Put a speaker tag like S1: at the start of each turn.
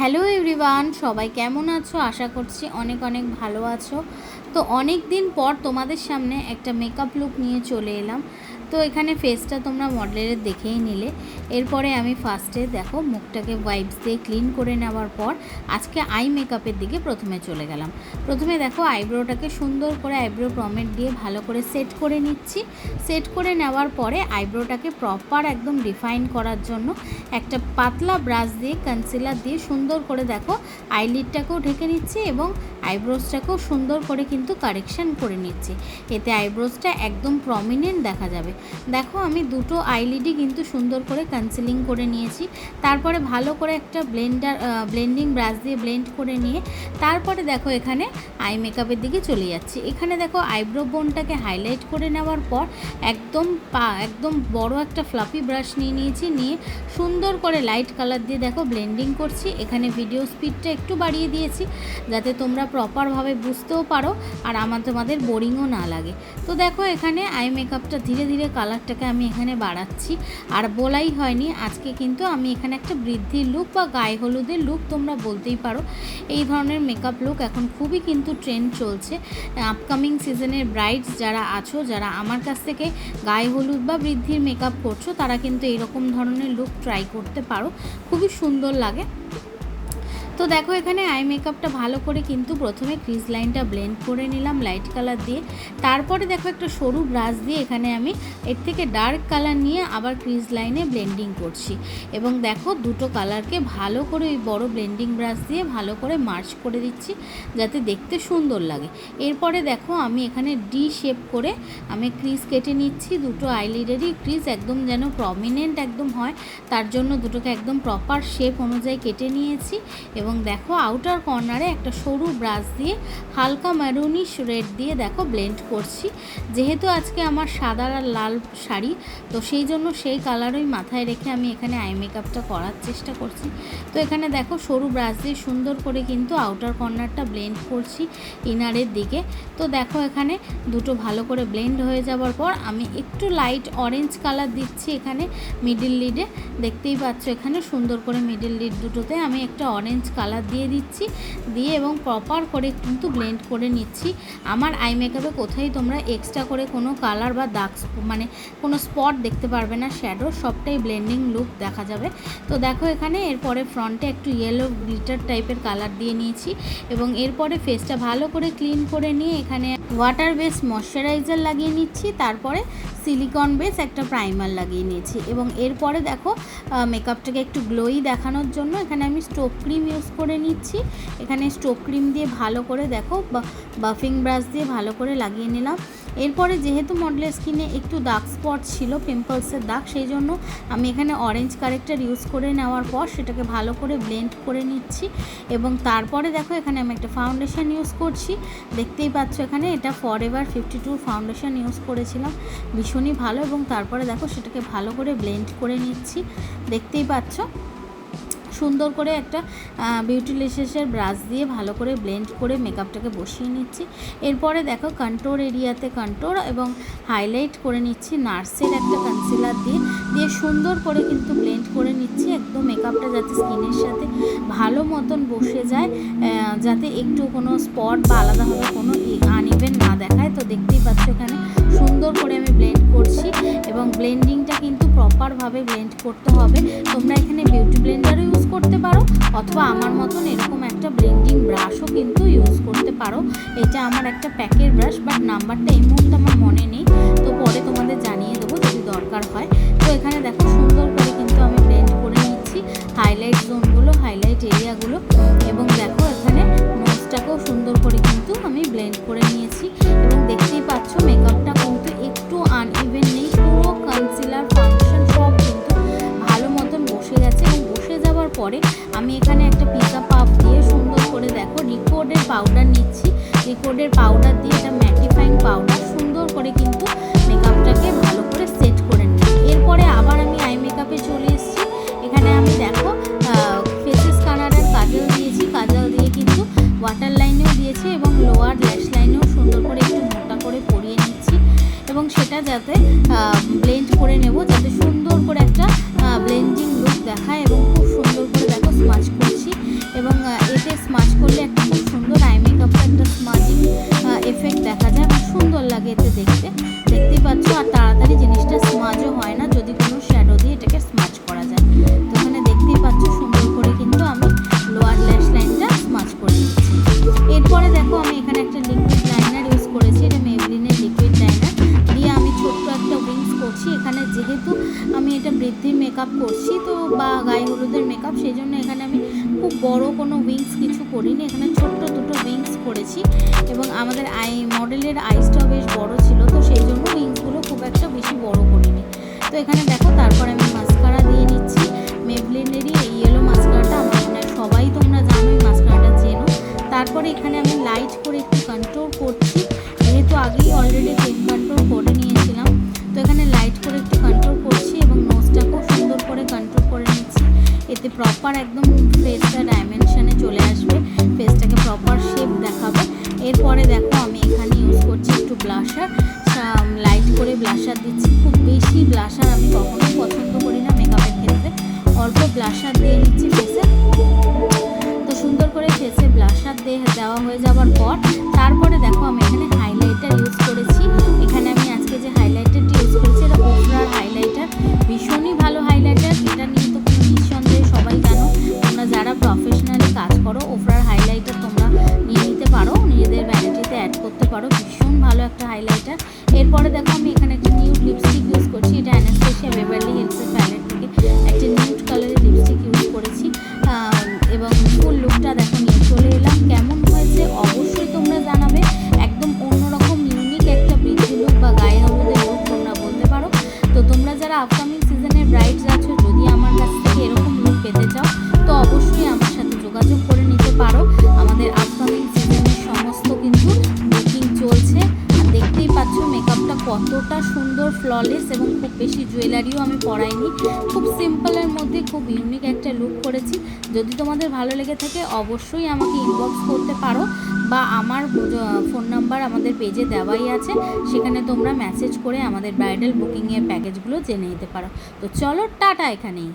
S1: Hello everyone, সবাই কেমন আছো? আশা করছি অনেক অনেক ভালো আছো। তো অনেক দিন পর তোমাদের সামনে একটা মেকআপ লুক নিয়ে চলে এলাম। তো এখানে ফেসটা তোমরা মডেলের দেখেই নিলে। এরপরে আমি ফার্স্টে দেখো মুখটাকে ওয়াইপস দিয়ে ক্লিন করে নেওয়ার পর আজকে আই মেকআপের দিকে প্রথমে চলে গেলাম। প্রথমে দেখো আইব্রোটাকে সুন্দর করে আইব্রো প্রমেট দিয়ে ভালো করে সেট করে নিচ্ছি। সেট করে নেওয়ার পরে আইব্রোটাকে প্রপার একদম ডিফাইন করার জন্য একটা পাতলা ব্রাশ দিয়ে কনসিলার দিয়ে সুন্দর করে দেখো আইলিডটাকেও ঢেকে নিচ্ছি এবং আইব্রোসটাকেও সুন্দর করে কিন্তু কারেকশান করে নিচ্ছি। এতে আইব্রোসটা একদম প্রমিনেন্ট দেখা যাবে। দেখো আমি দুটো আইলিডই কিন্তু সুন্দর করে কনসিলিং করে নিয়েছি। তারপরে ভালো করে একটা ব্লেন্ডিং ব্রাশ দিয়ে ব্লেন্ড করে নিয়ে তারপরে দেখো এখানে আই মেকআপের দিকে চলে যাচ্ছি। এখানে দেখো আইব্রো বোনটাকে হাইলাইট করে নেওয়ার পর একদম বড় একটা ফ্লাফি ব্রাশ নিয়ে নিয়েছি। নিয়ে সুন্দর করে লাইট কালার দিয়ে দেখো ব্লেন্ডিং করছি। এখানে ভিডিও স্পিডটা একটু বাড়িয়ে দিয়েছি যাতে তোমরা প্রপারভাবে বুঝতেও পারো আর তোমাদের বোরিংও না লাগে। তো দেখো এখানে আই মেকআপটা ধীরে ধীরে কালারটাকে আমি এখানে বাড়াচ্ছি। আর বলাই হয়নি, আজকে কিন্তু আমি এখানে একটা বৃদ্ধির লুক বা গায়ে হলুদের লুক তোমরা বলতেই পারো। এই ধরনের মেকআপ লুক এখন খুবই কিন্তু ট্রেন্ড চলছে। আপকামিং সিজনের ব্রাইডস যারা আছো, যারা আমার কাছ থেকে গায়ে হলুদ বা বৃদ্ধির মেকআপ করছো, তারা কিন্তু এইরকম ধরনের লুক ট্রাই করতে পারো, খুবই সুন্দর লাগে। তো দেখো এখানে আই মেকআপটা ভালো করে কিন্তু প্রথমে ক্রিজ লাইনটা ব্লেন্ড করে নিলাম লাইট কালার দিয়ে। তারপরে দেখো একটা সরু ব্রাশ দিয়ে এখানে আমি এর থেকে ডার্ক কালার নিয়ে আবার ক্রিজ লাইনে ব্লেন্ডিং করছি এবং দেখো দুটো কালারকে ভালো করে ওই বড় ব্লেন্ডিং ব্রাশ দিয়ে ভালো করে মার্চ করে দিচ্ছি যাতে দেখতে সুন্দর লাগে। এরপরে দেখো আমি এখানে ডি শেপ করে আমি ক্রিজ কেটে নিচ্ছি। দুটো আইলিডেরই ক্রিজ একদম যেন প্রমিনেন্ট একদম হয়, তার জন্য দুটোকে একদম প্রপার শেপ অনুযায়ী কেটে নিয়েছি। এবং দেখো আউটার কর্নারে একটা সরু ব্রাশ দিয়ে হালকা ম্যারুনিশ রেড দিয়ে দেখো ব্লেন্ড করছি। যেহেতু আজকে আমার সাদা আর লাল শাড়ি, তো সেই জন্য সেই কালারই মাথায় রেখে আমি এখানে আই মেকআপটা করার চেষ্টা করছি। তো এখানে দেখো সরু ব্রাশ দিয়ে সুন্দর করে কিন্তু আউটার কর্নারটা ব্লেন্ড করছি ইনারের দিকে। তো দেখো এখানে দুটো ভালো করে ব্লেন্ড হয়ে যাওয়ার পর আমি একটু লাইট অরেঞ্জ কালার দিচ্ছি এখানে মিডল লিডে। দেখতেই পাচ্ছ এখানে সুন্দর করে মিডল লিড দুটোতে আমি একটা অরেঞ্জ কালার দিয়ে দিচ্ছি, দিয়ে এবং প্রপার করে কিন্তু ব্লেন্ড করে নিচ্ছি। আমার আই মেকআপে কোথায় তোমরা এক্সট্রা করে কোনো কালার বা দাগ মানে কোনো স্পট দেখতে পারবে না, শ্যাডো সবটাই ব্লেন্ডিং লুক দেখা যাবে। তো দেখো এখানে এরপরে ফ্রন্টে একটু ইয়েলো গ্লিটার টাইপের কালার দিয়ে নিয়েছি এবং এরপরে ফেসটা ভালো করে ক্লিন করে নিয়ে এখানে ওয়াটার বেস ময়শ্চারাইজার লাগিয়ে নিচ্ছি। তারপরে সিলিকন বেস একটা প্রাইমার লাগিয়ে নিয়েছি এবং এরপরে দেখো মেকআপটাকে একটু গ্লোই দেখানোর জন্য এখানে আমি স্টোভ ক্রিম ইউজ করে নিচ্ছি। এখানে স্টোভ ক্রিম দিয়ে ভালো করে দেখো বাফিং ব্রাশ দিয়ে ভালো করে লাগিয়ে নিলাম। এরপরে যেহেতু মডেলের স্কিনে একটু ডার্ক স্পট ছিল, পিম্পলসের দাগ, সেই জন্য আমি এখানে অরেঞ্জ কারেক্টার ইউজ করে নেওয়ার পর সেটাকে ভালো করে ব্লেন্ড করে নিচ্ছি। এবং তারপরে দেখো এখানে আমি একটা ফাউন্ডেশন ইউজ করছি। দেখতেই পাচ্ছ এখানে এটা ফরএভার 52 ফাউন্ডেশন ইউজ করেছিলাম, ভীষণই ভালো। এবং তারপরে দেখো সেটাকে ভালো করে ব্লেন্ড করে নিচ্ছি। দেখতেই পাচ্ছ সুন্দর করে একটা বিউটিলিশিয়াসের ব্রাশ দিয়ে ভালো করে ব্লেন্ড করে মেকআপটাকে বসিয়ে নিচ্ছি। এরপরে দেখো কন্ট্রোর এরিয়াতে কন্ট্রোর এবং হাইলাইট করে নিচ্ছি নার্সের একটা কনসিলার দিয়ে সুন্দর করে কিন্তু ব্লেন্ড করে নিচ্ছি একদম মেকআপটা যাতে স্কিনের সাথে ভালো মতন বসে যায়, যাতে একটু কোনো স্পট বা আলাদাভাবে কোনো আনইভেন না দেখায়। তো দেখতেই পাচ্ছ এখানে সুন্দর করে আমি ব্লেন্ড করছি এবং ব্লেন্ডিংটা কিন্তু প্রপারভাবে ব্লেন্ড করতে হবে। তোমরা এখানে বিউটি ব্লেন্ডারও ইউজ করতে পারো অথবা আমার মতন এরকম একটা ব্লেন্ডিং ব্রাশও কিন্তু ইউজ করতে পারো। এটা আমার একটা প্যাকের ব্রাশ, বাট নাম্বারটা এই মুহূর্তে আমার মনে নেই, তো পরে তোমাদের জানিয়ে দেবো যদি দরকার হয়। তো এখানে দেখো সুন্দর করে কিন্তু আমি ব্লেন্ড করে নিচ্ছি হাইলাইট জোনগুলো, হাইলাইট এরিয়াগুলো। এবং দেখো এখানে নোজটাকেও সুন্দর করে কিন্তু আমি ব্লেন্ড করে নিয়েছি। এবং দেখতেই পাচ্ছ মেকআপটা কিন্তু একটু আনইভেন নেই, পুরো কনসিলার ফাউন্ডেশন সব কিন্তু ভালো মতন বসে গেছে। এবং বসে যাওয়ার পরে আমি এখানে একটা পিজা পাফ দিয়ে সুন্দর করে দেখো রিকোডের পাউডার নিচ্ছি। রিকোডের পাউডার দিয়ে এটা ম্যাটিফাইং পাউডার সুন্দর করে কিন্তু মেকআপটাকে ভালো করে সেট করে নিই। এরপরে আবার আমি আই মেকআপে চলে এসেছি। এখানে আমি দেখো ফেসেস কানাডার কাজল দিয়েছি, কাজল দিয়ে কিন্তু ওয়াটার লাইনেও দিয়েছি এবং লোয়ার ল্যাশ লাইনেও সুন্দর করে একটু মোটা করে পরিয়ে নিচ্ছি এবং সেটা যাতে ব্লেন্ড করে নেব যাতে সুন্দর করে একটা ব্লেন্ডিং লুক দেখায়। এবং খুব সুন্দর করে দেখো স্মাচ করছি এবং এতে স্মাচ করলে একটা খুব সুন্দর আই মেকআপটা একটা স্মাজিং এফেক্ট দেখা যায় এবং সুন্দর লাগে এতে দেখতেই পাচ্ছ। আর তাড়াতাড়ি জিনিসটা স্মাজও হয় না যদি কোনো শ্যাডো দিয়ে এটাকে স্মাচ করা যায়। তো এখানে দেখতেই পাচ্ছ সুন্দর করে কিন্তু আমি লোয়ার ল্যাশ লাইনটা স্মাচ করে দিচ্ছি। এরপরে দেখো আমি এখানে একটা লিকুইড লাইনার ইউজ করেছি, এটা মেবলিনের লিকুইড লাইনার দিয়ে আমি ছোট্ট একটা উইংস করছি। এখানে যেহেতু আমি এটা বৃদ্ধির মেকআপ করছি তো বা গায়ে হলুদের মেকআপ, সেই জন্য এখানে আমি খুব বড় কোনো উইংস কিছু করিনি, এখানে ছোট্ট দুটো উইংস করেছি। এবং আমাদের মডেলের আইসটাও বেশ বড় ছিল, তো সেই জন্য উইংসগুলো খুব একটা বেশি বড় করিনি। তো এখানে দেখো তারপরে আমি মাস্কারা দিয়ে নিচ্ছি, মেবলিনেরই এই ইয়েলো মাস্কারাটা, আমার মনে হয় সবাই তোমরা জানো এই মাস্কারাটা চেনো। তারপরে এখানে আমি লাইট করে একটু কন্ট্রোল করছি, যেহেতু আগেই অলরেডি কন্ট্রোল করে নিয়েছিলাম। তো এখানে লাইট করে একটু কন্ট্রোল করছি এবং নোজটাকেও সুন্দর করে কন্ট্রোল করে নিচ্ছি, এতে প্রপার একদম ফেসটা ডাইমেনশনে চলে আসবে, ফেসটাকে প্রপার শেপ দেখাবে। এরপরে দেখো আমি এখানে ইউজ করছি একটু ব্লাশার, লাইট করে ব্লাশার দিচ্ছি। খুব বেশি ব্লাশার আমি কখনোই পছন্দ করি না মেকআপের ক্ষেত্রে, অল্প ব্লাশার দিয়ে নিচ্ছি ফেসে। তো সুন্দর করে ফেসে ব্লাশার দেওয়া হয়ে যাওয়ার পর তারপরে দেখো আমি এখানে হাইলাইটার ইউজ করেছি। এখানে আমি আজকে যে হাইলাইটারটি ইউজ করেছি এটা ওফরার হাইলাইটার, ভীষণই ভালো হাইলাইটার, এটা নিয়ে তো কোনো নিঃসন্দেহে সবাই জানো। তোমরা যারা প্রফেশনালি কাজ করো ওফরার হাইলাইটার তোমরা নিয়ে নিতে পারো, নিজেদের ভ্যানিটিতে অ্যাড করতে পারো, ভীষণ ভালো একটা হাইলাইটার। এরপরে দেখো আমি এখানে একটা নিউড লিপস্টিক ইউজ করছি, এটা অ্যানাস্টেশিয়া বেভারলি হিলসের প্যালেট থেকে একটা নিউড কালারের লিপস্টিক ইউজ করেছি। এবং ফুল লুকটা দেখো নিয়ে চলে এলাম, কেমন হয়েছে অবশ্যই তোমরা জানাবে। একদম অন্যরকম ইউনিক একটা বৃদ্ধি লুক বা গায়ে হলুদের লুক তোমরা বলতে পারো। তো তোমরা যারা আপকামিং সিজনের ব্রাইডস আছো, যদি আমার কাছ থেকে এরকম লুক পেতে চাও তো অবশ্যই আমার সাথে যোগাযোগ করে নিতে পারো। আমাদের আপকামিং সিজনের সমস্ত কিন্তু বুকিং চলছে। আর দেখতেই পাচ্ছ মেকআপটা কতটা সুন্দর, ফ্ললেস, এবং খুব বেশি জুয়েলারিও আমি পরাইনি, খুব সিম্পলের মধ্যে খুব ইউনিক একটা লুক করেছি। যদি তোমাদের ভালো লেগে থাকে অবশ্যই আমাকে ইনবক্স করতে পারো বা আমার ফোন নাম্বার আমাদের পেজে দেওয়াই আছে, সেখানে তোমরা মেসেজ করে আমাদের ব্রাইডাল বুকিংয়ের প্যাকেজগুলো জেনে নিতে পারো। তো চলো টাটা এখানেই।